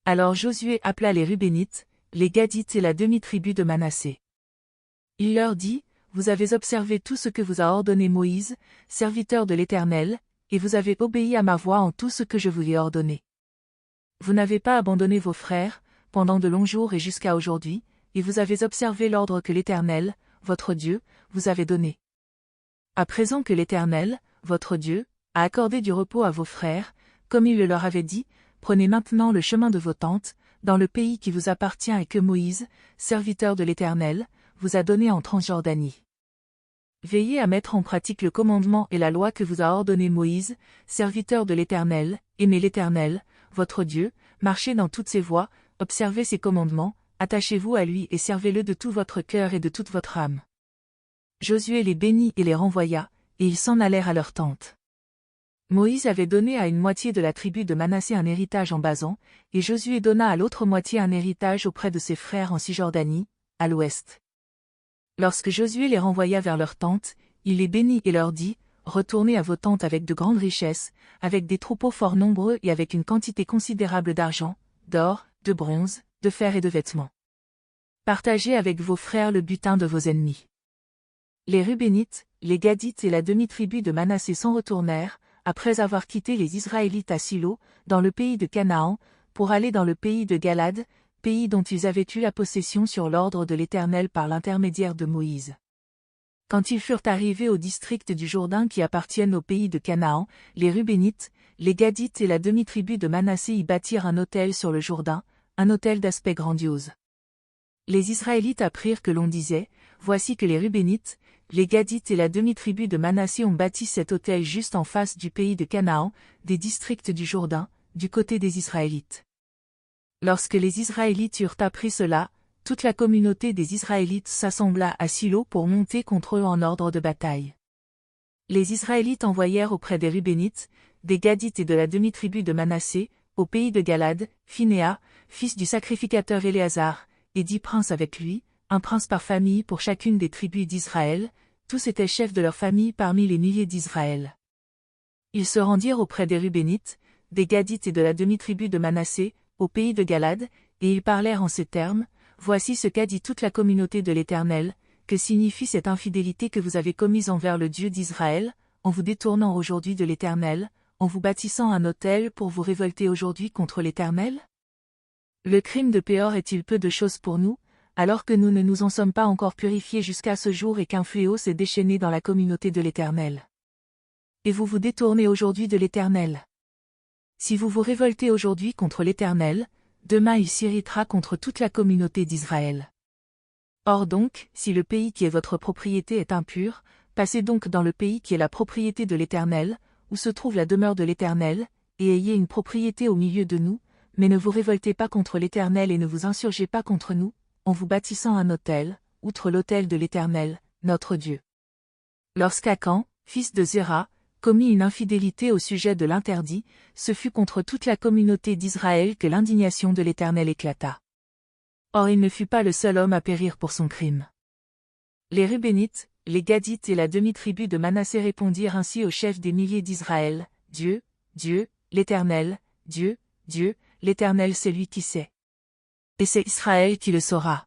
Alors Josué appela les Rubénites, les Gadites et la demi-tribu de Manassé. Il leur dit, vous avez observé tout ce que vous a ordonné Moïse, serviteur de l'Éternel, et vous avez obéi à ma voix en tout ce que je vous ai ordonné. Vous n'avez pas abandonné vos frères, pendant de longs jours et jusqu'à aujourd'hui, et vous avez observé l'ordre que l'Éternel, votre Dieu, vous avait donné. À présent que l'Éternel, votre Dieu, a accordé du repos à vos frères, comme il le leur avait dit, prenez maintenant le chemin de vos tentes, dans le pays qui vous appartient et que Moïse, serviteur de l'Éternel, vous a donné en Transjordanie. Veillez à mettre en pratique le commandement et la loi que vous a ordonné Moïse, serviteur de l'Éternel, aimez l'Éternel, votre Dieu, marchez dans toutes ses voies, observez ses commandements, attachez-vous à lui et servez-le de tout votre cœur et de toute votre âme. Josué les bénit et les renvoya, et ils s'en allèrent à leur tente. Moïse avait donné à une moitié de la tribu de Manassé un héritage en Basan, et Josué donna à l'autre moitié un héritage auprès de ses frères en Cisjordanie, à l'ouest. Lorsque Josué les renvoya vers leur tente, il les bénit et leur dit, « Retournez à vos tentes avec de grandes richesses, avec des troupeaux fort nombreux et avec une quantité considérable d'argent, d'or, de bronze, de fer et de vêtements. Partagez avec vos frères le butin de vos ennemis. » Les Rubénites, les Gadites et la demi-tribu de Manassé s'en retournèrent, après avoir quitté les Israélites à Silo, dans le pays de Canaan, pour aller dans le pays de Galad, pays dont ils avaient eu la possession sur l'ordre de l'Éternel par l'intermédiaire de Moïse. Quand ils furent arrivés au district du Jourdain qui appartiennent au pays de Canaan, les Rubénites, les Gadites et la demi-tribu de Manassé y bâtirent un autel sur le Jourdain, un autel d'aspect grandiose. Les Israélites apprirent que l'on disait, voici que les Rubénites, les Gadites et la demi-tribu de Manassé ont bâti cet autel juste en face du pays de Canaan, des districts du Jourdain, du côté des Israélites. Lorsque les Israélites eurent appris cela, toute la communauté des Israélites s'assembla à Silo pour monter contre eux en ordre de bataille. Les Israélites envoyèrent auprès des Rubénites, des Gadites et de la demi-tribu de Manassé, au pays de Galad, Phinéa, fils du sacrificateur Éléazar, et 10 princes avec lui, un prince par famille pour chacune des tribus d'Israël, tous étaient chefs de leur famille parmi les milliers d'Israël. Ils se rendirent auprès des Rubénites, des Gadites et de la demi-tribu de Manassé, au pays de Galad, et ils parlèrent en ces termes, « Voici ce qu'a dit toute la communauté de l'Éternel, que signifie cette infidélité que vous avez commise envers le Dieu d'Israël, en vous détournant aujourd'hui de l'Éternel, en vous bâtissant un autel pour vous révolter aujourd'hui contre l'Éternel? Le crime de Péor est-il peu de chose pour nous, alors que nous ne nous en sommes pas encore purifiés jusqu'à ce jour et qu'un fléau s'est déchaîné dans la communauté de l'Éternel? Et vous vous détournez aujourd'hui de l'Éternel. Si vous vous révoltez aujourd'hui contre l'Éternel, demain il s'irritera contre toute la communauté d'Israël. Or donc, si le pays qui est votre propriété est impur, passez donc dans le pays qui est la propriété de l'Éternel, où se trouve la demeure de l'Éternel, et ayez une propriété au milieu de nous, mais ne vous révoltez pas contre l'Éternel et ne vous insurgez pas contre nous, en vous bâtissant un autel, outre l'autel de l'Éternel, notre Dieu. Lorsqu'Acan, fils de Zéra, commit une infidélité au sujet de l'interdit, ce fut contre toute la communauté d'Israël que l'indignation de l'Éternel éclata. Or il ne fut pas le seul homme à périr pour son crime. Les Rubénites, les Gadites et la demi-tribu de Manassé répondirent ainsi au chef des milliers d'Israël, « Dieu, Dieu, l'Éternel, Dieu, Dieu, l'Éternel c'est lui qui sait. Et c'est Israël qui le saura.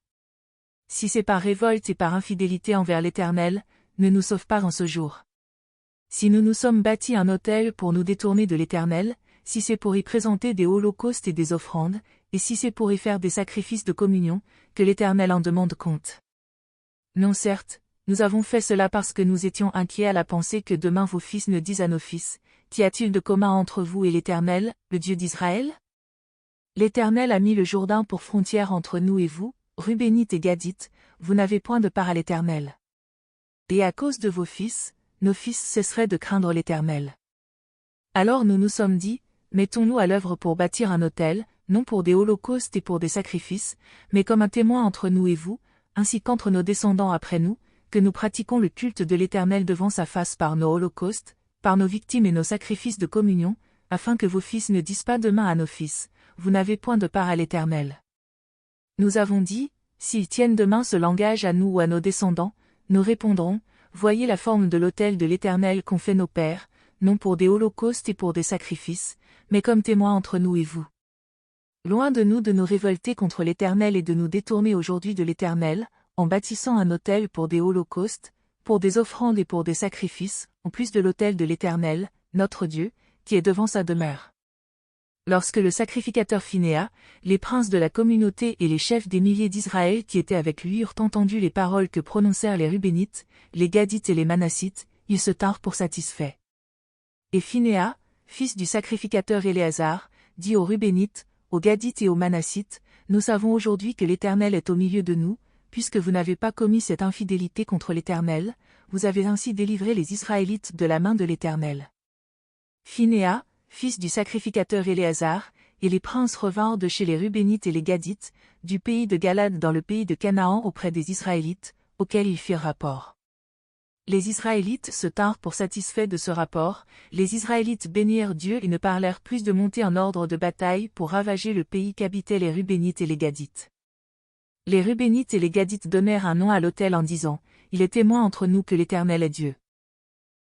Si c'est par révolte et par infidélité envers l'Éternel, ne nous sauve pas en ce jour. Si nous nous sommes bâtis un autel pour nous détourner de l'Éternel, si c'est pour y présenter des holocaustes et des offrandes, et si c'est pour y faire des sacrifices de communion, que l'Éternel en demande compte. Non certes, nous avons fait cela parce que nous étions inquiets à la pensée que demain vos fils ne disent à nos fils, qu'y a-t-il de commun entre vous et l'Éternel, le Dieu d'Israël? L'Éternel a mis le Jourdain pour frontière entre nous et vous, Rubénites et Gadites, vous n'avez point de part à l'Éternel. Et à cause de vos fils, nos fils cesseraient de craindre l'Éternel. Alors nous nous sommes dit, mettons-nous à l'œuvre pour bâtir un autel, non pour des holocaustes et pour des sacrifices, mais comme un témoin entre nous et vous, ainsi qu'entre nos descendants après nous, que nous pratiquons le culte de l'Éternel devant sa face par nos holocaustes, par nos victimes et nos sacrifices de communion, afin que vos fils ne disent pas demain à nos fils, vous n'avez point de part à l'Éternel. Nous avons dit, s'ils tiennent demain ce langage à nous ou à nos descendants, nous répondrons, voyez la forme de l'autel de l'Éternel qu'ont fait nos pères, non pour des holocaustes et pour des sacrifices, mais comme témoins entre nous et vous. Loin de nous révolter contre l'Éternel et de nous détourner aujourd'hui de l'Éternel, en bâtissant un autel pour des holocaustes, pour des offrandes et pour des sacrifices, en plus de l'autel de l'Éternel, notre Dieu, qui est devant sa demeure. Lorsque le sacrificateur Phinéas, les princes de la communauté et les chefs des milliers d'Israël qui étaient avec lui eurent entendu les paroles que prononcèrent les Rubénites, les Gadites et les Manassites, ils se tinrent pour satisfaits. Et Phinéas, fils du sacrificateur Éléazar, dit aux Rubénites, aux Gadites et aux Manassites, nous savons aujourd'hui que l'Éternel est au milieu de nous, puisque vous n'avez pas commis cette infidélité contre l'Éternel, vous avez ainsi délivré les Israélites de la main de l'Éternel. Phinéas, fils du sacrificateur Éléazar, et les princes revinrent de chez les Rubénites et les Gadites, du pays de Galad dans le pays de Canaan auprès des Israélites, auxquels ils firent rapport. Les Israélites se tinrent pour satisfaits de ce rapport, les Israélites bénirent Dieu et ne parlèrent plus de monter en ordre de bataille pour ravager le pays qu'habitaient les Rubénites et les Gadites. Les Rubénites et les Gadites donnèrent un nom à l'autel en disant, « Il est témoin entre nous que l'Éternel est Dieu. »